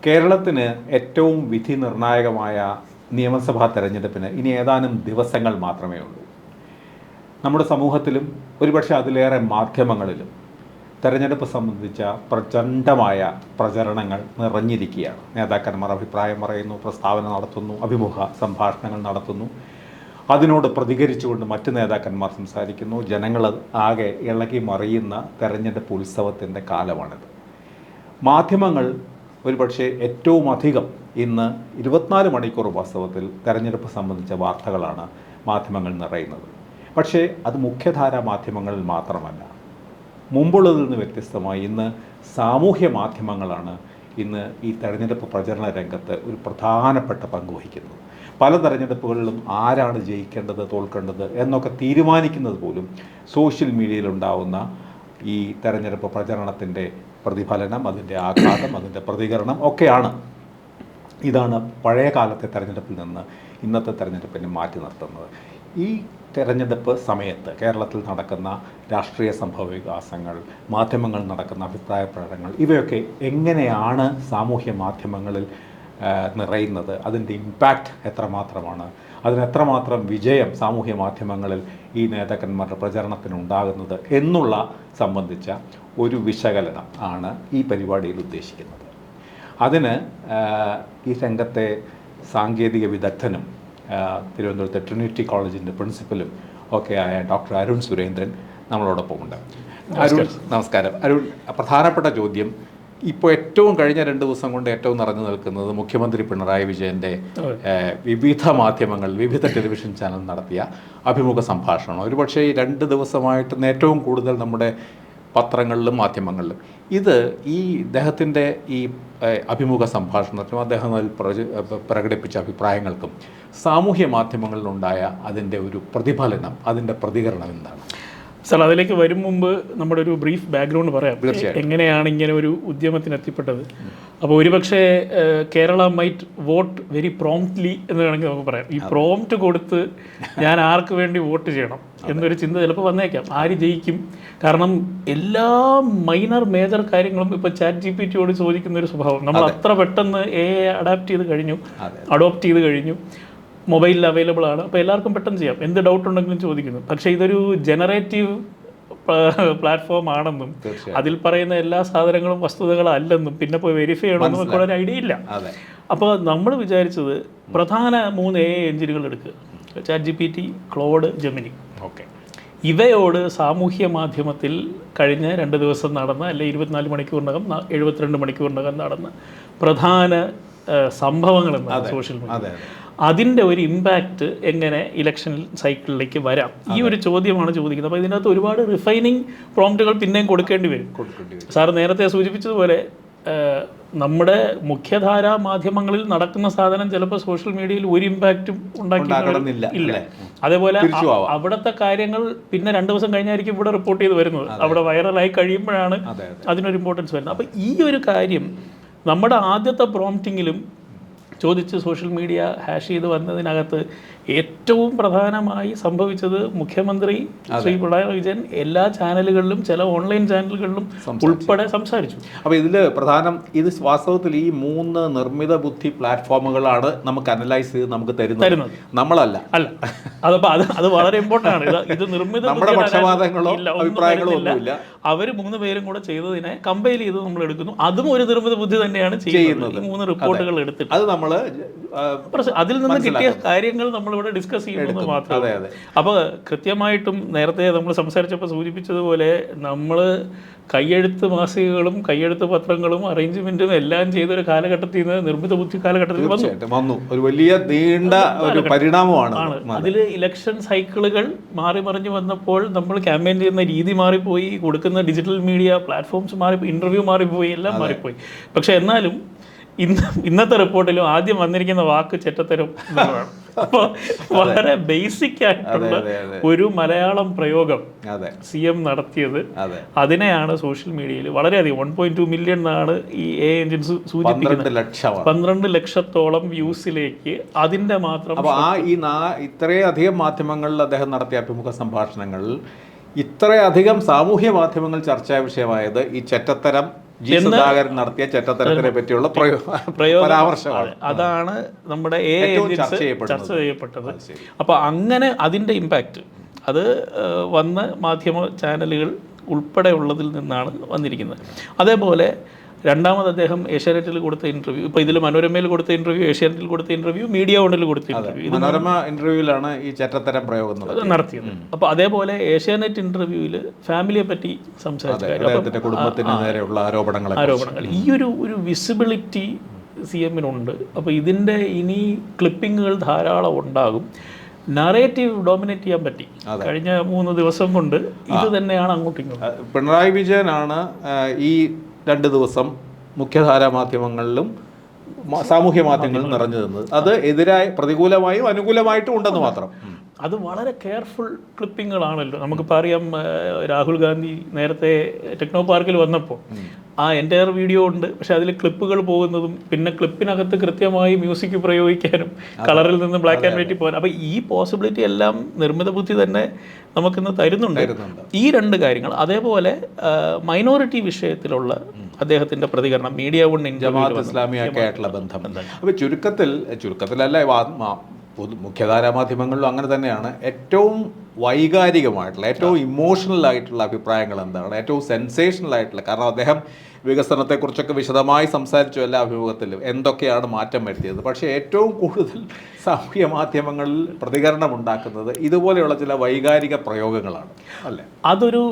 കേരളത്തിന് ഏറ്റവും വിധി നിർണായകമായ നിയമസഭാ തെരഞ്ഞെടുപ്പിന് ഇനി ഏതാനും ദിവസങ്ങൾ മാത്രമേ ഉള്ളൂ. നമ്മുടെ സമൂഹത്തിലും ഒരുപക്ഷെ അതിലേറെ മാധ്യമങ്ങളിലും തെരഞ്ഞെടുപ്പ് സംബന്ധിച്ച പ്രചണ്ഡമായ പ്രചരണങ്ങൾ നിറഞ്ഞിരിക്കുകയാണ്. നേതാക്കന്മാർ അഭിപ്രായം പറയുന്നു, പ്രസ്താവന നടത്തുന്നു, അഭിമുഖ സംഭാഷണങ്ങൾ നടത്തുന്നു. അതിനോട് പ്രതികരിച്ചുകൊണ്ട് മറ്റ് നേതാക്കന്മാർ സംസാരിക്കുന്നു. ജനങ്ങൾ ആകെ ഇളകി മറിയുന്ന തെരഞ്ഞെടുപ്പ് ഉത്സവത്തിൻ്റെ കാലമാണിത്. മാധ്യമങ്ങൾ ഒരുപക്ഷെ ഏറ്റവും അധികം ഇന്ന് 24 മണിക്കൂർ വാസ്തവത്തിൽ തെരഞ്ഞെടുപ്പ് സംബന്ധിച്ച വാർത്തകളാണ് മാധ്യമങ്ങൾ നിറയുന്നത്. പക്ഷേ അത് മുഖ്യധാരാ മാധ്യമങ്ങളിൽ മാത്രമല്ല. മുമ്പുള്ളതിൽ നിന്ന് വ്യത്യസ്തമായി ഇന്ന് സാമൂഹ്യ മാധ്യമങ്ങളാണ് ഇന്ന് ഈ തെരഞ്ഞെടുപ്പ് പ്രചരണ രംഗത്ത് ഒരു പ്രധാനപ്പെട്ട പങ്ക് വഹിക്കുന്നത്. പല തെരഞ്ഞെടുപ്പുകളിലും ആരാണ് ജയിക്കേണ്ടത്, തോൽക്കേണ്ടത് എന്നൊക്കെ തീരുമാനിക്കുന്നത് പോലും സോഷ്യൽ മീഡിയയിലുണ്ടാവുന്ന ഈ തെരഞ്ഞെടുപ്പ് പ്രചരണത്തിൻ്റെ പ്രതിഫലനം, അതിൻ്റെ ആഘാതം, അതിൻ്റെ പ്രതികരണം ഒക്കെയാണ്. ഇതാണ് പഴയ കാലത്തെ തെരഞ്ഞെടുപ്പിൽ നിന്ന് ഇന്നത്തെ തെരഞ്ഞെടുപ്പിനെ മാറ്റി നിർത്തുന്നത്. ഈ തെരഞ്ഞെടുപ്പ് സമയത്ത് കേരളത്തിൽ നടക്കുന്ന രാഷ്ട്രീയ സംഭവ വികാസങ്ങൾ, മാധ്യമങ്ങൾ നടക്കുന്ന അഭിപ്രായ പ്രകടനങ്ങൾ, ഇവയൊക്കെ എങ്ങനെയാണ് സാമൂഹ്യ മാധ്യമങ്ങളിൽ നിറയുന്നത്, അതിൻ്റെ ഇമ്പാക്റ്റ് എത്രമാത്രമാണ്, അതിനെത്രമാത്രം വിജയം സാമൂഹ്യ മാധ്യമങ്ങളിൽ ഈ നേതാക്കന്മാരുടെ പ്രചരണത്തിനുണ്ടാകുന്നത് എന്നുള്ള സംബന്ധിച്ച ഒരു വിശകലനം ആണ് ഈ പരിപാടിയിൽ ഉദ്ദേശിക്കുന്നത്. അതിന് ഈ രംഗത്തെ സാങ്കേതിക വിദഗ്ധനും തിരുവനന്തപുരത്തെ ട്രിനിറ്റി കോളേജിൻ്റെ പ്രിൻസിപ്പലും ഒക്കെയായ ഡോക്ടർ അരുൺ സുരേന്ദ്രൻ നമ്മളോടൊപ്പമുണ്ട്. അരുൺ, നമസ്കാരം. അരുൺ, പ്രധാനപ്പെട്ട ചോദ്യം, ഇപ്പോൾ ഏറ്റവും കഴിഞ്ഞ 2 ദിവസം കൊണ്ട് ഏറ്റവും നിറഞ്ഞു നിൽക്കുന്നത് മുഖ്യമന്ത്രി പിണറായി വിജയൻ്റെ വിവിധ മാധ്യമങ്ങൾ, വിവിധ ടെലിവിഷൻ ചാനൽ നടത്തിയ അഭിമുഖ സംഭാഷണം. ഒരുപക്ഷേ ഈ 2 ദിവസമായിട്ട് ഏറ്റവും കൂടുതൽ നമ്മുടെ പത്രങ്ങളിലും മാധ്യമങ്ങളിലും ഇത് ഈ ഇദ്ദേഹത്തിൻ്റെ ഈ അഭിമുഖ സംഭാഷണത്തിനും അദ്ദേഹം അതിൽ പ്രകടിപ്പിച്ച അഭിപ്രായങ്ങൾക്കും സാമൂഹ്യ മാധ്യമങ്ങളിലുണ്ടായ അതിൻ്റെ ഒരു പ്രതിഫലനം, അതിൻ്റെ പ്രതികരണം എന്താണ്? സാർ, അതിലേക്ക് വരും മുമ്പ് നമ്മുടെ ഒരു ബ്രീഫ് ബാക്ക്ഗ്രൗണ്ട് പറയാം, എങ്ങനെയാണ് ഇങ്ങനെ ഒരു ഉദ്യമത്തിന് എത്തിപ്പെട്ടത്. അപ്പോൾ ഒരുപക്ഷെ Kerala might vote very promptly എന്ന് വേണമെങ്കിൽ നമുക്ക് പറയാം. ഈ പ്രോംപ്റ്റ് കൊടുത്ത് ഞാൻ ആർക്ക് വേണ്ടി വോട്ട് ചെയ്യണം എന്നൊരു ചിന്ത ചിലപ്പോൾ വന്നേക്കാം. ആര് ജയിക്കും? കാരണം എല്ലാ മൈനർ മേജർ കാര്യങ്ങളും ഇപ്പോൾ ChatGPT ചോദിക്കുന്ന ഒരു സ്വഭാവം, നമ്മൾ അത്ര പെട്ടെന്ന് അഡോപ്റ്റ് ചെയ്ത് കഴിഞ്ഞു. മൊബൈലിൽ അവൈലബിൾ ആണ്, അപ്പോൾ എല്ലാവർക്കും പെട്ടെന്ന് ചെയ്യാം, എന്ത് ഡൗട്ട് ഉണ്ടെങ്കിലും ചോദിക്കുന്നു. പക്ഷേ ഇതൊരു ജനറേറ്റീവ് പ്ലാറ്റ്ഫോം ആണെന്നും അതിൽ പറയുന്ന എല്ലാ സാധനങ്ങളും വസ്തുതകളല്ലെന്നും പിന്നെ പോയി വെരിഫൈ ചെയ്യണമെന്നും നമുക്ക് ഒരു ഐഡിയ ഇല്ല. അപ്പോൾ നമ്മൾ വിചാരിച്ചത് പ്രധാന 3 AI എഞ്ചിനുകൾ എടുക്കുക, ChatGPT, ക്ലോഡ്, ജെമിനി. ഇവയോട് സാമൂഹ്യ മാധ്യമത്തിൽ കഴിഞ്ഞ 2 ദിവസം നടന്ന, അല്ലെങ്കിൽ 24 മണിക്കൂറിനകം 72 മണിക്കൂറിനകം നടന്ന പ്രധാന സംഭവങ്ങൾ എന്നാണ് സോഷ്യൽ മീഡിയ, അതിൻ്റെ ഒരു ഇമ്പാക്റ്റ് എങ്ങനെ ഇലക്ഷൻ സൈക്കിളിലേക്ക് വരാം, ഈ ഒരു ചോദ്യമാണ് ചോദിക്കുന്നത്. അപ്പോൾ ഇതിനകത്ത് ഒരുപാട് റിഫൈനിങ് പ്രോംപ്റ്റുകൾ പിന്നെയും കൊടുക്കേണ്ടി വരും. സാർ നേരത്തെ സൂചിപ്പിച്ചതുപോലെ നമ്മുടെ മുഖ്യധാരാ മാധ്യമങ്ങളിൽ നടക്കുന്ന സാധനം ചിലപ്പോൾ സോഷ്യൽ മീഡിയയിൽ ഒരു ഇമ്പാക്റ്റും ഇല്ല. അതേപോലെ അവിടുത്തെ കാര്യങ്ങൾ പിന്നെ 2 ദിവസം കഴിഞ്ഞായിരിക്കും ഇവിടെ റിപ്പോർട്ട് ചെയ്ത് വരുന്നത്. അവിടെ വൈറലായി കഴിയുമ്പോഴാണ് അതിനൊരു ഇമ്പോർട്ടൻസ് വരുന്നത്. അപ്പോൾ ഈ ഒരു കാര്യം നമ്മുടെ ആദ്യത്തെ പ്രോംപ്റ്റിങ്ങിലും ചോദിച്ച് സോഷ്യൽ മീഡിയ ഹാഷ് ചെയ്ത് വന്നതിനകത്ത് ഏറ്റവും പ്രധാനമായി സംഭവിച്ചത് മുഖ്യമന്ത്രി ശ്രീ പിണറായി വിജയൻ എല്ലാ ചാനലുകളിലും, ചില ഓൺലൈൻ ചാനലുകളിലും ഉൾപ്പെടെ സംസാരിച്ചു. അപ്പോൾ ഇതിൽ പ്രധാനം ഇത് വാസ്തവത്തിൽ ഈ 3 നിർമ്മിത ബുദ്ധി പ്ലാറ്റ്ഫോമുകളാണ് നമുക്ക് അനലൈസ് ചെയ്ത് നമുക്ക് തരുന്നത്, നമ്മളല്ല. അതപ്പോൾ അത് വളരെ ഇമ്പോർട്ടൻ്റ് ആണ്. ഇത് നിർമ്മിത അഭിപ്രായങ്ങളൊന്നുമില്ല. അവർ 3 പേരും കൂടെ ചെയ്തതിനെ കമ്പൈൽ ചെയ്ത് നമ്മൾ എടുക്കുന്നു. അതും ഒരു നിർമ്മിത ബുദ്ധി തന്നെയാണ് ചെയ്യുന്നത്. 3 റിപ്പോർട്ടുകൾ എടുത്തിട്ട് അത് നമ്മൾ അതിൽ നിന്ന് കിട്ടിയ കാര്യങ്ങൾ നമ്മളിവിടെ ഡിസ്കസ് ചെയ്യുന്നത് മാത്രമേ. അപ്പോൾ കൃത്യമായിട്ടും നേരത്തെ നമ്മൾ സംസാരിച്ചപ്പോൾ സൂചിപ്പിച്ചതുപോലെ നമ്മൾ കയ്യെഴുത്ത് മാസികകളും കയ്യെഴുത്ത് പത്രങ്ങളും അറേഞ്ച്മെന്റും എല്ലാം ചെയ്തൊരു കാലഘട്ടത്തിൽ നിന്ന് നിർമ്മിത ബുദ്ധി കാലഘട്ടത്തിൽ വന്നു. ഒരു വലിയ നീണ്ട ഒരു പരിണാമമാണ്. അതിൽ ഇലക്ഷൻ സൈക്കിളുകൾ മാറി മറിഞ്ഞു വന്നപ്പോൾ നമ്മൾ ക്യാമ്പയിൻ ചെയ്യുന്ന രീതി മാറിപ്പോയി, കൊടുക്കുന്ന ഡിജിറ്റൽ മീഡിയ പ്ലാറ്റ്ഫോംസ് മാറിപ്പോയി, ഇന്റർവ്യൂ മാറിപ്പോയി, എല്ലാം മാറിപ്പോയി. പക്ഷെ എന്നാലും ഇന്നത്തെ റിപ്പോർട്ടിലും ആദ്യം വന്നിരിക്കുന്ന വാക്ക് ചെറ്റത്തരം എന്നുള്ളതാണ്. അപ്പോൾ വളരെ ബേസിക് ആയിട്ടുള്ള ഒരു മലയാളം പ്രയോഗം CM നടത്തിയത്, അതിനെയാണ് സോഷ്യൽ മീഡിയയിൽ വളരെയധികം 1.2 മില്യൺ എന്നാണ് ഈ AI എഞ്ചിൻസ് സൂചിപ്പിക്കുന്നത്. 12 ലക്ഷത്തോളം വ്യൂസിലേക്ക് അതിൻ്റെ മാത്രം. ഇത്രയധികം മാധ്യമങ്ങളിൽ അദ്ദേഹം നടത്തിയ അഭിമുഖ സംഭാഷണങ്ങളിൽ ഇത്രയധികം സാമൂഹ്യ മാധ്യമങ്ങൾ ചർച്ചാ വിഷയമായത് ഈ ചെറ്റത്തരം ജി സുധാകരൻ നടത്തിയ ചെറ്റത്തരത്തിനെ പറ്റിയുള്ള പരാമർശമാണ്. അതാണ് നമ്മുടെ ചർച്ച ചെയ്യപ്പെട്ടത്. അപ്പോൾ അങ്ങനെ അതിൻ്റെ ഇമ്പാക്റ്റ് അത് വന്ന മാധ്യമ ചാനലുകൾ ഉൾപ്പെടെയുള്ളതിൽ നിന്നാണ് വന്നിരിക്കുന്നത്. അതേപോലെ രണ്ടാമത് അദ്ദേഹം ഏഷ്യാനെറ്റിൽ കൊടുത്ത ഇൻ്റർവ്യൂ, ഇപ്പോൾ ഇതിൽ മനോരമയിൽ കൊടുത്ത ഇൻ്റർവ്യൂ, ഏഷ്യാനെറ്റിൽ കൊടുത്ത ഇൻ്റർവ്യൂ, മീഡിയ വണ്ണിൽ കൊടുത്ത ഇൻ്റർവ്യൂ, മനോരമ ഇൻ്റർവ്യൂവിലാണ് ഈ ചെറ്റത്തരം പ്രയോഗം നടത്തിയത്. അപ്പോൾ അതേപോലെ ഏഷ്യാനെറ്റ് ഇൻ്റർവ്യൂവിൽ ഫാമിലിയെ പറ്റി സംസാരിച്ച കുടുംബത്തിന് നേരെയുള്ള ആരോപണങ്ങൾ, ഈ ഒരു വിസിബിലിറ്റി സി എമ്മിനുണ്ട്. അപ്പോൾ ഇതിൻ്റെ ഇനി ക്ലിപ്പിങ്ങുകൾ ധാരാളം ഉണ്ടാകും. നറേറ്റീവ് ഡോമിനേറ്റ് ചെയ്യാൻ പറ്റി കഴിഞ്ഞ 3 ദിവസം കൊണ്ട്. ഇത് തന്നെയാണ് അങ്ങോട്ടും ഇങ്ങോട്ടും. പിണറായി വിജയനാണ് ഈ 2 ദിവസം മുഖ്യധാരാ മാധ്യമങ്ങളിലും സാമൂഹ്യ മാധ്യമങ്ങളിലും നിറഞ്ഞു നിന്നത്. അത് എതിരായി പ്രതികൂലമായും അനുകൂലമായിട്ടും ഉണ്ടെന്ന് മാത്രം. അത് വളരെ കെയർഫുൾ ക്ലിപ്പിങ്ങുകളാണല്ലോ. നമുക്കിപ്പോൾ അറിയാം, രാഹുൽ ഗാന്ധി നേരത്തെ ടെക്നോ പാർക്കിൽ വന്നപ്പോൾ ആ എൻ്റയർ വീഡിയോ ഉണ്ട്, പക്ഷെ അതിൽ ക്ലിപ്പുകൾ പോകുന്നതും പിന്നെ ക്ലിപ്പിനകത്ത് കൃത്യമായി മ്യൂസിക് പ്രയോഗിക്കാനും കളറിൽ നിന്ന് ബ്ലാക്ക് ആൻഡ് വൈറ്റ് പോകാൻ. അപ്പോൾ ഈ പോസിബിലിറ്റി എല്ലാം നിർമ്മിത ബുദ്ധി തന്നെ നമുക്കിന്ന് തരുന്നുണ്ട്. ഈ 2 കാര്യങ്ങൾ. അതേപോലെ മൈനോറിറ്റി വിഷയത്തിലുള്ള അദ്ദേഹത്തിൻ്റെ പ്രതികരണം, മീഡിയ വൺ ജമാഅത്ത് ഇസ്ലാമിയൊക്കെ ആയിട്ടുള്ള ബന്ധം. അപ്പോൾ ചുരുക്കത്തിലല്ല മുഖ്യധാരാ മാധ്യമങ്ങളിലും അങ്ങനെ തന്നെയാണ്. ഏറ്റവും വൈകാരികമായിട്ടുള്ള, ഏറ്റവും ഇമോഷണൽ ആയിട്ടുള്ള അഭിപ്രായങ്ങൾ എന്താണ്, ഏറ്റവും സെൻസേഷണൽ ആയിട്ടുള്ള, കാരണം അദ്ദേഹം വികസനത്തെക്കുറിച്ചൊക്കെ വിശദമായി സംസാരിച്ചു എല്ലാ അഭിമുഖത്തിലും, എന്തൊക്കെയാണ് മാറ്റം വരുത്തിയത്. പക്ഷേ ഏറ്റവും കൂടുതൽ സാമൂഹ്യ മാധ്യമങ്ങളിൽ പ്രതികരണം ഉണ്ടാക്കുന്നത് ഇതുപോലെയുള്ള ചില വൈകാരിക പ്രയോഗങ്ങളാണ്, അല്ലേ? അതൊരു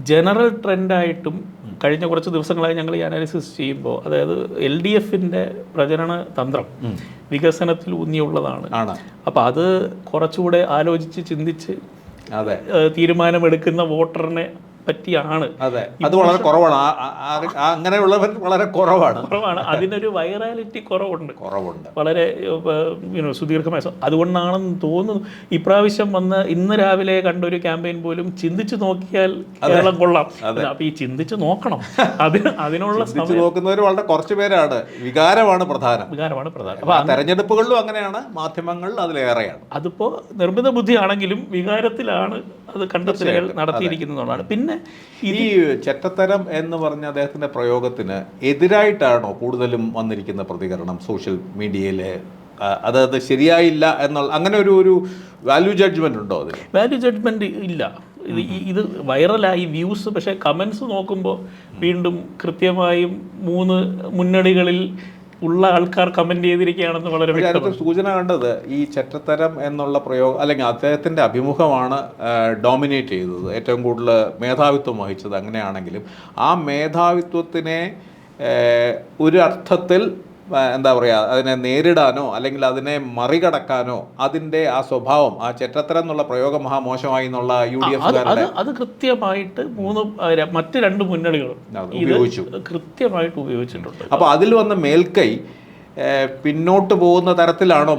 ജനറൽ ട്രെൻഡായിട്ടും കഴിഞ്ഞ കുറച്ച് ദിവസങ്ങളായി ഞങ്ങൾ ഈ അനാലിസിസ് ചെയ്യുമ്പോൾ, അതായത് LDFിൻ്റെ പ്രചരണ തന്ത്രം വികസനത്തിൽ ഊന്നിയുള്ളതാണ്. അപ്പോൾ അത് കുറച്ചുകൂടെ ആലോചിച്ച് ചിന്തിച്ച് തീരുമാനമെടുക്കുന്ന വോട്ടറിനെ പറ്റിയാണ്. അതെ, അത് വളരെ കുറവാണ്. അങ്ങനെയുള്ളവർ വളരെ കുറവാണ്. അതിനൊരു വൈറാലിറ്റി കുറവുണ്ട് വളരെ സുദീർഘമായ. അതുകൊണ്ടാണെന്ന് തോന്നുന്നു ഇപ്രാവശ്യം വന്ന് ഇന്ന് രാവിലെ കണ്ട ഒരു ക്യാമ്പയിൻ പോലും ചിന്തിച്ചു നോക്കിയാൽ കേരളം കൊള്ളാം. അപ്പൊ ഈ ചിന്തിച്ചു നോക്കണം, അതിനുള്ള നോക്കുന്നവർ വളരെ കുറച്ചു പേരാണ്. വികാരമാണ് പ്രധാനം. അപ്പൊ തെരഞ്ഞെടുപ്പുകളിലും അങ്ങനെയാണ്, മാധ്യമങ്ങളിൽ അതിലേറെയാണ്. അതിപ്പോ നിർമ്മിത ബുദ്ധിയാണെങ്കിലും വികാരത്തിലാണ് അത് കണ്ടെത്തലുകൾ നടത്തിയിരിക്കുന്നതാണ്. പിന്നെ ഈ ചെറ്റത്തരം എന്ന് പറഞ്ഞ അദ്ദേഹത്തിന്റെ പ്രയോഗത്തിന് എതിരായിട്ടാണോ കൂടുതലും വന്നിരിക്കുന്ന പ്രതികരണം സോഷ്യൽ മീഡിയയിലെ? അതായത് ശരിയായില്ല എന്നുള്ള അങ്ങനെ ഒരു വാല്യൂ ജഡ്ജ്മെന്റ് ഉണ്ടോ? അതിൽ വാല്യൂ ജഡ്ജ്മെന്റ് ഇല്ല. ഇത് വൈറലായി വ്യൂസ്, പക്ഷേ കമൻസ് നോക്കുമ്പോൾ വീണ്ടും കൃത്യമായും 3 മുന്നണികളിൽ ഉള്ള ആൾക്കാർ കമന്റ് ചെയ്തിരിക്കുകയാണെന്ന് വളരെ വ്യക്തമാണ്. സൂചന കണ്ടത് ഈ ചെറ്റത്തരം എന്നുള്ള പ്രയോഗം, അല്ലെങ്കിൽ അദ്ദേഹത്തിൻ്റെ അഭിമുഖമാണ് ഡോമിനേറ്റ് ചെയ്തത്, ഏറ്റവും കൂടുതൽ മേധാവിത്വം വഹിച്ചത്. അങ്ങനെയാണെങ്കിലും ആ മേധാവിത്വത്തിനെ ഒരു അർത്ഥത്തിൽ എന്താ പറയുക, അതിനെ നേരിടാനോ അല്ലെങ്കിൽ അതിനെ മറികടക്കാനോ അതിൻ്റെ ആ സ്വഭാവം, ആ ചെറ്റത്തരം എന്നുള്ള പ്രയോഗം മഹാമോശമായി എന്നുള്ള UDF അത് കൃത്യമായിട്ട് മറ്റ് 2 മുന്നണികളും ഉപയോഗിച്ചു, കൃത്യമായിട്ട് ഉപയോഗിച്ചിട്ടുണ്ട്. അപ്പോൾ അതിൽ വന്ന മേൽക്കൈ പിന്നോട്ട് പോകുന്ന തരത്തിലാണോ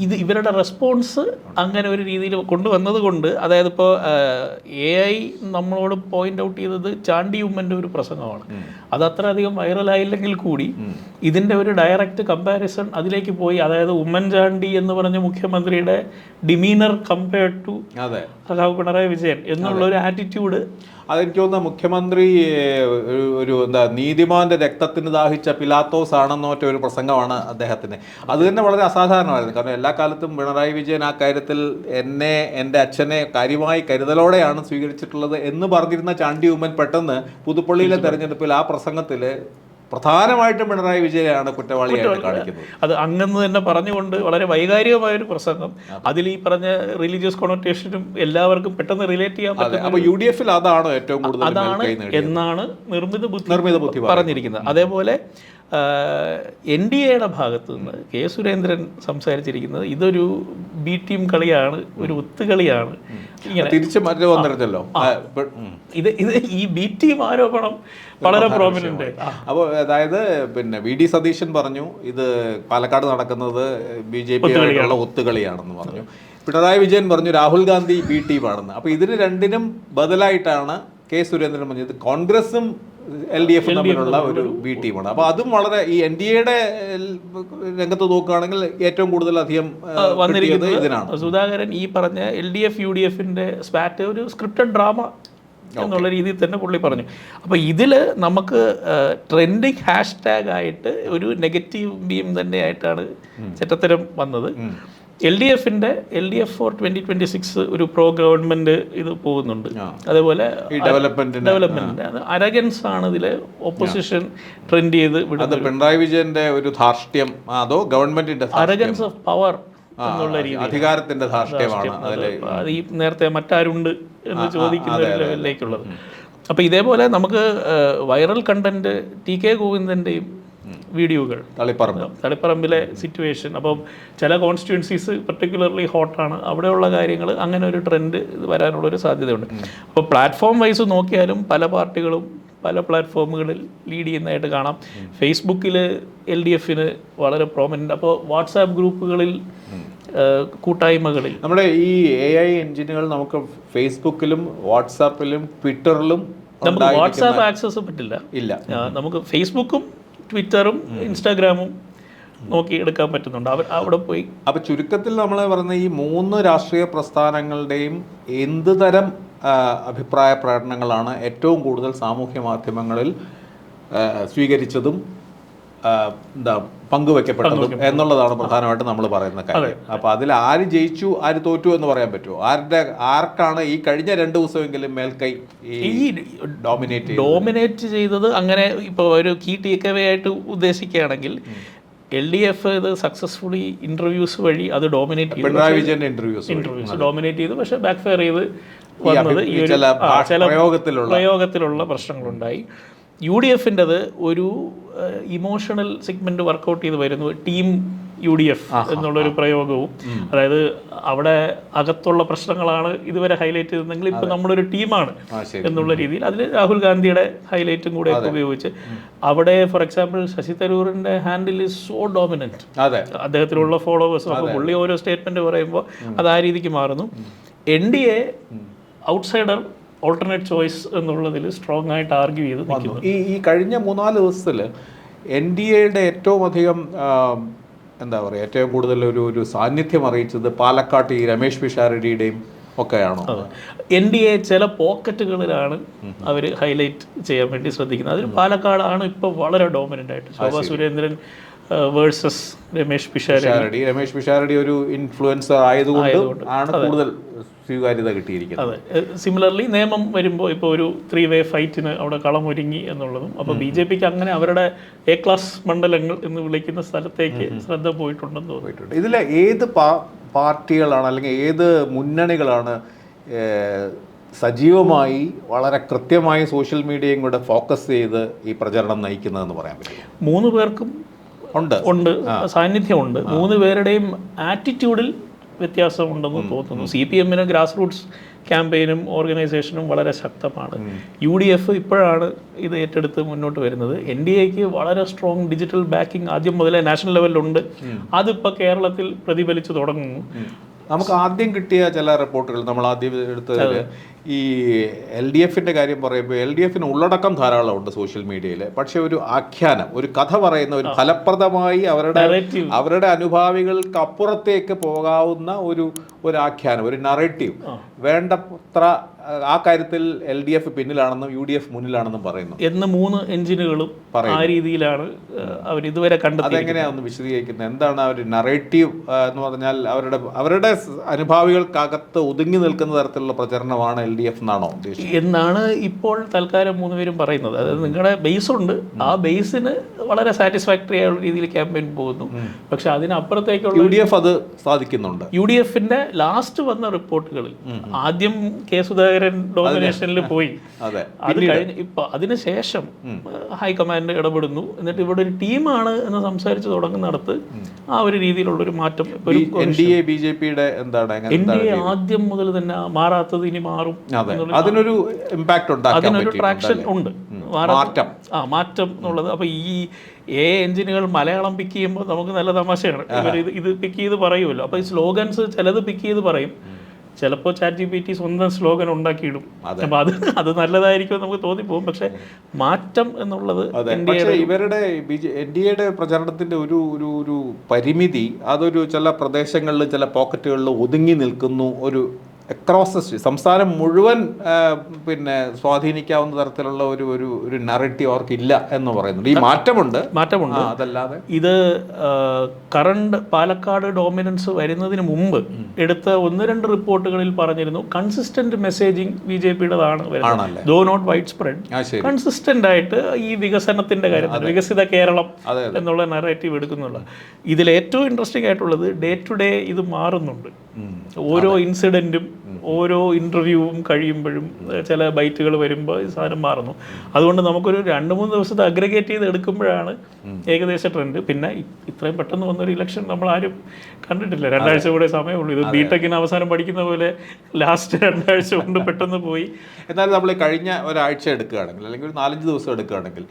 ഇത്? ഇവരുടെ റെസ്പോൺസ് അങ്ങനെ ഒരു രീതിയിൽ കൊണ്ടുവന്നത് കൊണ്ട്, അതായത് ഇപ്പോൾ AI നമ്മളോട് പോയിന്റ് ഔട്ട് ചെയ്തത് ചാണ്ടി ഉമ്മൻ്റെ ഒരു പ്രസംഗമാണ്. അത് അത്ര അധികം വൈറലായില്ലെങ്കിൽ കൂടി ഇതിൻ്റെ ഒരു ഡയറക്റ്റ് കമ്പാരിസൺ അതിലേക്ക് പോയി. അതായത് ഉമ്മൻചാണ്ടി എന്ന് പറഞ്ഞ മുഖ്യമന്ത്രിയുടെ ഡിമീനർ കമ്പയർഡ് ടു പിണറായി വിജയൻ എന്നുള്ള ഒരു ആറ്റിറ്റ്യൂഡ്, അതെനിക്ക് തോന്നുന്ന മുഖ്യമന്ത്രി ഒരു നീതിമാന്റെ രക്തത്തിന് ദാഹിച്ച പിലാത്തോസ് ആണെന്നോ ഒരു പ്രസംഗമാണ് അദ്ദേഹത്തിന്. അത് തന്നെ വളരെ അസാധാരണമായിരുന്നു. കാരണം എല്ലാ കാലത്തും പിണറായി വിജയൻ ആ കാര്യത്തിൽ എൻ്റെ അച്ഛനെ കാര്യമായി കരുതലോടെയാണ് സ്വീകരിച്ചിട്ടുള്ളത് എന്ന് പറഞ്ഞിരുന്ന ചാണ്ടി ഉമ്മൻ പെട്ടെന്ന് പുതുപ്പള്ളിയിലെ തെരഞ്ഞെടുപ്പിൽ ആ പ്രസംഗത്തിൽ പ്രധാനമായിട്ടും പിണറായി വിജയനാണ് കുറ്റവാളിയായിട്ട് കാണിക്കുന്നത്. അത് അങ്ങനെ തന്നെ പറഞ്ഞുകൊണ്ട് വളരെ വൈകാരികമായൊരു പ്രസംഗം. അതിൽ ഈ പറഞ്ഞ റിലീജിയസ് കൊണോട്ടേഷനും എല്ലാവർക്കും പെട്ടെന്ന് റിലേറ്റ് ചെയ്യാൻ പറ്റും. അപ്പോൾ UDF അതാണ് ഏറ്റവും കൂടുതൽ അതാണ് എന്നാണ് നിർമ്മിത ബുദ്ധി പറഞ്ഞിരിക്കുന്നത്. അതേപോലെ NDAയുടെ ഭാഗത്ത് നിന്ന് കെ സുരേന്ദ്രൻ സംസാരിച്ചിരിക്കുന്നത് ഇതൊരു B ടീം കളിയാണ്, ഒരു ഒത്തുകളിയാണ്. ഇങ്ങനെ തിരിച്ച് മറ്റു വന്നിരുന്നല്ലോ. ഇത് ഈ B ടീം ആരോപണം വളരെ പ്രോമിനന്റ്. അപ്പോൾ അതായത് പിന്നെ VD സതീശൻ പറഞ്ഞു ഇത് പാലക്കാട് നടക്കുന്നത് BJP ആയിട്ടുള്ള ഒത്തുകളിയാണെന്ന് പറഞ്ഞു. പിണറായി വിജയൻ പറഞ്ഞു രാഹുൽ ഗാന്ധി B ടീമാണെന്ന്. അപ്പോൾ ഇതിന് രണ്ടിനും ബദലായിട്ടാണ് കെ സുരേന്ദ്രൻ പറഞ്ഞത് കോൺഗ്രസും LDF തമ്മിലുള്ള ഒരു B ടീമാണ്. അപ്പോൾ അതും വളരെ ഈ NDAയുടെ രംഗത്ത് നോക്കുകയാണെങ്കിൽ ഏറ്റവും കൂടുതൽ അധികം വന്നിരിക്കുന്നത് ഇതിനാണ്. സുധാകരൻ ഈ പറഞ്ഞ LDF UDFന്റെ സ്പാറ്റ് ഒരു സ്ക്രിപ്റ്റഡ് ഡ്രാമ എന്നുള്ള രീതിയിൽ തന്നെ പുള്ളി പറഞ്ഞു. അപ്പോൾ ഇതിൽ നമുക്ക് ട്രെൻഡിങ് ഹാഷ്ടാഗ് ആയിട്ട് ഒരു നെഗറ്റീവ് ബീം തന്നെയായിട്ടാണ് ചെറ്റത്തരം വന്നത്. LDF ഫോർ 2026 ഒരു പ്രോ ഗവൺമെന്റ് ഇത് പോകുന്നുണ്ട്. അതേപോലെ ഡെവലപ്മെന്റിന്റെ അരഗൻസ് ആണ് ഇതിലെ ഓപ്പോസിഷൻ ട്രെൻഡ് ചെയ്ത് വിടുന്നത്. പിണറായി വിജയന്റെ ഒരു ധാർഷ്ട്യം അതോ ഗവൺമെന്റിന്റെ അരഗൻസ് ഓഫ് പവർ എന്നുള്ള രീതി, അധികാരത്തിന്റെ ധാർഷ്ട്യമാണ് അത് ഈ നേരത്തെ മറ്റാരുണ്ട് എന്ന് ചോദിക്കുന്ന ഒരു ലെവലിലേക്കുള്ളത്. അപ്പോൾ ഇതേപോലെ നമുക്ക് വൈറൽ കണ്ടന്റ് TK ഗോവിന്ദന്റെയും വീഡിയോകൾ, തളിപ്പറമ്പിലെ സിറ്റുവേഷൻ, അപ്പം ചില കോൺസ്റ്റിറ്റ്യുവൻസീസ് പർട്ടിക്കുലർലി ഹോട്ടാണ്, അവിടെയുള്ള കാര്യങ്ങൾ, അങ്ങനെ ഒരു ട്രെൻഡ് വരാനുള്ളൊരു സാധ്യതയുണ്ട്. അപ്പോൾ പ്ലാറ്റ്ഫോം വൈസ് നോക്കിയാലും പല പാർട്ടികളും പല പ്ലാറ്റ്ഫോമുകളിൽ ലീഡ് ചെയ്യുന്നതായിട്ട് കാണാം. ഫേസ്ബുക്കിൽ LDFന് വളരെ പ്രോമിനൻ്റ്, അപ്പോൾ വാട്സാപ്പ് ഗ്രൂപ്പുകളിൽ, കൂട്ടായ്മകളിൽ നമ്മുടെ ഈ AI എഞ്ചിനുകൾ നമുക്ക് ഫേസ്ബുക്കിലും വാട്സാപ്പിലും ട്വിറ്ററിലും നമുക്ക് വാട്സാപ്പ് ആക്സസ് പറ്റില്ല. ഇല്ല, നമുക്ക് ഫേസ്ബുക്കും ട്വിറ്ററും ഇൻസ്റ്റാഗ്രാമും നോക്കി എടുക്കാൻ പറ്റുന്നുണ്ട്. അവിടെ പോയി. അപ്പോൾ ചുരുക്കത്തിൽ നമ്മൾ പറയുന്ന ഈ 3 രാഷ്ട്രീയ പ്രസ്ഥാനങ്ങളുടെയും എന്ത് തരം അഭിപ്രായ പ്രകടനങ്ങളാണ് ഏറ്റവും കൂടുതൽ സാമൂഹ്യ മാധ്യമങ്ങളിൽ സ്വീകരിച്ചതും പങ്കുവെക്കപ്പെട്ടതും എന്നുള്ളതാണ് പ്രധാനമായിട്ട് നമ്മൾ പറയുന്ന കാര്യം. അപ്പോൾ അതിൽ ആര് ജയിച്ചു ആര് തോറ്റു എന്ന് പറയാൻ പറ്റുമോ? ആർക്കാണ് ഈ കഴിഞ്ഞ 2 ദിവസമെങ്കിലും മേൽക്കൈ ഈ ഡോമിനേറ്റ് ചെയ്തത്? അങ്ങനെ ഇപ്പോൾ ഒരു കീ ടേക്ക് അവേ ആയിട്ട് ഉദ്ദേശിക്കുകയാണെങ്കിൽ LDF ഇത് സക്സസ്ഫുള്ളി ഇന്റർവ്യൂസ് വഴി അത് ഡോമിനേറ്റ് ചെയ്തു. പിണറായി വിജയന്റെ ഇന്റർവ്യൂസ് ഡോമിനേറ്റ് ചെയ്തു. പക്ഷേ ബാക്ക് ഫയർ ചെയ്ത് വന്നത് ഈ ഒരു ചില പ്രയോഗത്തിലുള്ള പ്രശ്നങ്ങളുണ്ടായി. UDFൻ്റെത് ഒരു ഇമോഷണൽ സെഗ്മെന്റ് വർക്കൗട്ട് ചെയ്ത് വരുന്നു. ടീം UDF എന്നുള്ളൊരു പ്രയോഗവും, അതായത് അവിടെ അകത്തുള്ള പ്രശ്നങ്ങളാണ് ഇതുവരെ ഹൈലൈറ്റ് ചെയ്തതെങ്കിൽ ഇപ്പം നമ്മളൊരു ടീമാണ് എന്നുള്ള രീതിയിൽ അതിൽ രാഹുൽ ഗാന്ധിയുടെ ഹൈലൈറ്റും കൂടെ ഉപയോഗിച്ച് അവിടെ ഫോർ എക്സാമ്പിൾ ശശി തരൂറിന്റെ ഹാൻഡിൽ ഈസ് സോ ഡോമിനന്റ്, അദ്ദേഹത്തിലുള്ള ഫോളോവേഴ്സും. അപ്പോൾ പുള്ളി ഓരോ സ്റ്റേറ്റ്മെന്റ് പറയുമ്പോൾ അത് ആ രീതിക്ക് മാറുന്നു. NDA ഔട്ട്സൈഡർ ഓൾട്ടർനേറ്റ് ചോയ്സ് എന്നുള്ളതിൽ സ്ട്രോങ് ആയിട്ട് ആർഗ്യൂ ചെയ്ത് നിൽക്കുന്നു. ഈ കഴിഞ്ഞ 3-4 ദിവസത്തിൽ NDAയുടെ ഏറ്റവും അധികം എന്താ പറയുക, ഏറ്റവും കൂടുതൽ ഒരു സാന്നിധ്യം അറിയിച്ചത് പാലക്കാട്ട് ഈ രമേശ് പിഷാരടിയുടെയും ഒക്കെയാണോ? NDA ചില പോക്കറ്റുകളിലാണ് അവർ ഹൈലൈറ്റ് ചെയ്യാൻ വേണ്ടി ശ്രദ്ധിക്കുന്നത്. അതിൽ പാലക്കാടാണ് ഇപ്പോൾ വളരെ ഡോമിനൻ്റ് ആയിട്ട്. ശോഭാ സുരേന്ദ്രൻ വേഴ്സസ് രമേശ് പിഷാരടി ഒരു ഇൻഫ്ലുവൻസർ ആയതുകൊണ്ട് ആണ് കൂടുതൽ സ്വീകാര്യത കിട്ടിയിരിക്കുന്നത്. അതെ, സിമിലർലി നിയമം വരുമ്പോൾ ഇപ്പോൾ ഒരു 3-വേ ഫൈറ്റിന് അവിടെ കളമൊരുങ്ങി എന്നുള്ളതും. അപ്പോൾ BJPക്ക് അങ്ങനെ അവരുടെ A ക്ലാസ് മണ്ഡലങ്ങൾ എന്ന് വിളിക്കുന്ന സ്ഥലത്തേക്ക് ശ്രദ്ധ പോയിട്ടുണ്ടെന്ന് തോന്നിയിട്ടുണ്ട്. ഇതിൽ ഏത് പാർട്ടികളാണ് അല്ലെങ്കിൽ ഏത് മുന്നണികളാണ് സജീവമായി വളരെ കൃത്യമായി സോഷ്യൽ മീഡിയയും കൂടെ ഫോക്കസ് ചെയ്ത് ഈ പ്രചരണം നയിക്കുന്നതെന്ന് പറയാൻ പറ്റും? 3 പേർക്കും ഉണ്ട് സാന്നിധ്യമുണ്ട്. 3 പേരുടെയും ആറ്റിറ്റ്യൂഡിൽ വ്യത്യാസമുണ്ടെന്ന് തോന്നുന്നു. CPMന് ഗ്രാസ് റൂട്ട്സ് ക്യാമ്പയിനും ഓർഗനൈസേഷനും വളരെ ശക്തമാണ്. UDF ഇപ്പോഴാണ് ഇത് ഏറ്റെടുത്ത് മുന്നോട്ട് വരുന്നത്. NDAക്ക് വളരെ സ്ട്രോങ് ഡിജിറ്റൽ ബാക്കിംഗ് ആദ്യം മുതലേ നാഷണൽ ലെവലിലുണ്ട്. അതിപ്പോൾ കേരളത്തിൽ പ്രതിഫലിച്ചു തുടങ്ങുന്നു. നമുക്ക് ആദ്യം കിട്ടിയ ചില റിപ്പോർട്ടുകൾ നമ്മൾ ആദ്യം എടുത്തതിൽ ഈ LDFൻ്റെ കാര്യം പറയുമ്പോൾ LDFന് ഉള്ളടക്കം ധാരാളമുണ്ട് സോഷ്യൽ മീഡിയയിൽ. പക്ഷെ ഒരു ആഖ്യാനം, ഒരു കഥ പറയുന്ന, ഒരു ഫലപ്രദമായി അവരുടെ അനുഭാവികൾക്ക് അപ്പുറത്തേക്ക് പോകാവുന്ന ഒരു ആഖ്യാനം, ഒരു നറേറ്റീവ് വേണ്ടത്ര ആ കാര്യത്തിൽ LDF പിന്നിലാണെന്നും UDF മുന്നിലാണെന്നും പറയുന്നു. 3 എഞ്ചിനുകളും ആ രീതിയിലാണ് അവർ ഇതുവരെ കണ്ടത്. അതെങ്ങനെയാണെന്ന് വിശദീകരിക്കുന്നത്? എന്താണ് അവർ നറേറ്റീവ് എന്ന് പറഞ്ഞാൽ? അവരുടെ അനുഭാവികൾക്കകത്ത് ഒതുങ്ങി നിൽക്കുന്ന തരത്തിലുള്ള പ്രചരണമാണ് LDF എന്നാണോ എന്നാണ് ഇപ്പോൾ തൽക്കാലം 3 പേരും പറയുന്നത്. അതായത് നിങ്ങളുടെ ബേസ് ഉണ്ട്, ആ ബേസിന് വളരെ സാറ്റിസ്ഫാക്ടറി ആയുള്ള രീതിയിൽ ക്യാമ്പയിൻ പോകുന്നു. പക്ഷെ അതിനപ്പുറത്തേക്കുള്ള UDF അത് സാധിക്കുന്നുണ്ട്. UDFന്റെ ലാസ്റ്റ് വന്ന റിപ്പോർട്ടുകളിൽ ആദ്യം K സുധാകരൻ ഡോമിനേഷനിൽ പോയി. അത് കഴിഞ്ഞ് ഇപ്പൊ അതിനുശേഷം ഹൈക്കമാൻഡ് ഇടപെടുന്നു. എന്നിട്ട് ഇവിടെ ഒരു ടീമാണ് എന്ന് സംസാരിച്ച് തുടങ്ങുന്നിടത്ത് ആ ഒരു രീതിയിലുള്ള ഒരു മാറ്റം. BJPയുടെ എന്താണ് NDA ആദ്യം മുതൽ തന്നെ മാറാത്തത് ഇനി മാറും, അതിനൊരു ഇമ്പാക്ട് ഉണ്ട്, അതിനൊരു ട്രാക്ഷൻ ഉണ്ട്, മാറ്റം എന്നുള്ളത്. അപ്പൊ ഈ എഞ്ചിനുകൾ മലയാളം പിക്ക് ചെയ്യുമ്പോൾ നമുക്ക് നല്ല തമാശയാണ്. ഇവർ ഇത് പിക്ക് ചെയ്ത് പറയുമല്ലോ. അപ്പോൾ ഈ സ്ലോഗൻസ് ചിലത് പിക്ക് ചെയ്ത് പറയും, ചിലപ്പോൾ ChatGPT സ്വന്തം സ്ലോഗൻ ഉണ്ടാക്കിയിടും. അപ്പം അത് നല്ലതായിരിക്കും നമുക്ക് തോന്നിപ്പോകും. പക്ഷെ മാറ്റം എന്നുള്ളത് ഇവരുടെ NDAയുടെ പ്രചരണത്തിന്റെ ഒരു പരിമിതി, അതൊരു ചില പ്രദേശങ്ങളിൽ ചില പോക്കറ്റുകളിൽ ഒതുങ്ങി നിൽക്കുന്നു അക്രോസ് സംസ്ഥാനം മുഴുവൻ പിന്നെ സ്വാധീനിക്കാവുന്ന തരത്തിലുള്ള ഒരു നറേറ്റീവ് അവർക്ക് ഇല്ല എന്ന് പറയുന്നുണ്ട്. ഈ മാറ്റമുണ്ട്. അതല്ലാതെ ഇത് കറണ്ട് പാലക്കാട് ഡോമിനൻസ് വരുന്നതിന് മുമ്പ് എടുത്ത 1-2 റിപ്പോർട്ടുകളിൽ പറഞ്ഞിരുന്നു കൺസിസ്റ്റന്റ് മെസ്സേജിങ് BJP-യുടേതാണ് വരുന്നത്, though not widespread, consistent ആയിട്ട് ഈ വികസനത്തിന്റെ കാര്യത്തിൽ വികസിത കേരളം എന്നുള്ള നറേറ്റീവ് എടുക്കുന്നുള്ള. ഇതിൽ ഏറ്റവും ഇൻട്രസ്റ്റിംഗ് ആയിട്ടുള്ളത് ഡേ ടു ഡേ ഇത് മാറുന്നുണ്ട്. ഓരോ ഇൻസിഡൻറ്റും ഓരോ ഇൻ്റർവ്യൂവും കഴിയുമ്പോഴും ചില ബൈറ്റുകൾ വരുമ്പോൾ ഈ സാധനം മാറുന്നു. അതുകൊണ്ട് നമുക്കൊരു 2-3 ദിവസത്തെ അഗ്രഗേറ്റ് ചെയ്ത് എടുക്കുമ്പോഴാണ് ഏകദേശ ട്രെൻഡ്. പിന്നെ ഇത്രയും പെട്ടെന്ന് വന്നൊരു ഇലക്ഷൻ നമ്മൾ ആരും കണ്ടിട്ടില്ല. 2 ആഴ്ച കൂടെ സമയമുള്ളൂ. ഇത് ബിടെക്കിന് അവസാനം പഠിക്കുന്ന പോലെ ലാസ്റ്റ് 2 ആഴ്ച കൊണ്ട് പെട്ടെന്ന് പോയി. എന്നാലും നമ്മൾ കഴിഞ്ഞ ഒരാഴ്ച എടുക്കുകയാണെങ്കിൽ അല്ലെങ്കിൽ ഒരു 4-5 ദിവസം എടുക്കുകയാണെങ്കിൽ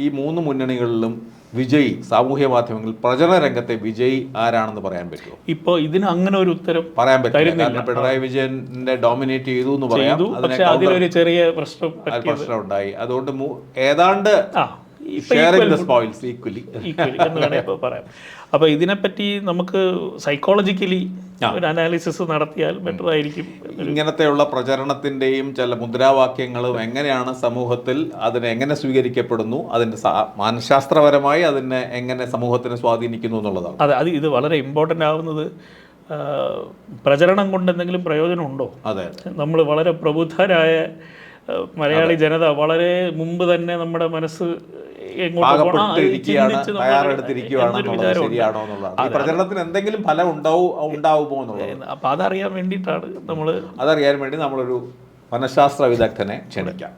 ഈ 3 മുന്നണികളിലും വിജയി സാമൂഹ്യ മാധ്യമങ്ങളിൽ പ്രചരണ രംഗത്തെ വിജയി ആരാണെന്ന് പറയാൻ പറ്റുമോ? ഇപ്പോൾ ഇതിന് അങ്ങനെ ഒരു ഉത്തരം പറയാൻ പറ്റില്ല. കാരണം പിണറായി വിജയന്റെ ഡോമിനേറ്റ് ചെയ്തു എന്ന് പറയാം. പക്ഷേ അതിലൊരു ചെറിയ പ്രശ്നം ഉണ്ടായി. അതുകൊണ്ട് ഏതാണ്ട് ഷെയറിംഗ് ദി സ്പോയിൽസ് ഈക്വലി എന്ന് വേണേൽ ഇപ്പോൾ പറയാം. അപ്പോൾ ഇതിനെപ്പറ്റി നമുക്ക് സൈക്കോളജിക്കലി ഒരു അനാലിസിസ് നടത്തിയാൽ ബെറ്റർ ആയിരിക്കും. ഇങ്ങനത്തെയുള്ള പ്രചരണത്തിൻ്റെയും ചില മുദ്രാവാക്യങ്ങളും എങ്ങനെയാണ് സമൂഹത്തിൽ അതിനെ എങ്ങനെ സ്വീകരിക്കപ്പെടുന്നു, അതിൻ്റെ മനഃശാസ്ത്രപരമായി അതിനെ എങ്ങനെ സമൂഹത്തിനെ സ്വാധീനിക്കുന്നു എന്നുള്ളതാണ്. അത് ഇത് വളരെ ഇമ്പോർട്ടൻ്റ് ആവുന്നത് പ്രചരണം കൊണ്ട് എന്തെങ്കിലും പ്രയോജനമുണ്ടോ? അതെ, നമ്മൾ വളരെ പ്രബുദ്ധരായ മലയാളി ജനത വളരെ മുമ്പ് തന്നെ നമ്മുടെ മനസ്സ് ശരിയാണോ എന്നുള്ളത്, പ്രചരണത്തിന് എന്തെങ്കിലും ഫലം ഉണ്ടാവുമോ എന്നുള്ളത്. അപ്പൊ അതറിയാൻ വേണ്ടിയിട്ടാണ് നമ്മളൊരു മനഃശാസ്ത്ര വിദഗ്ധനെ ക്ഷണിക്കാം.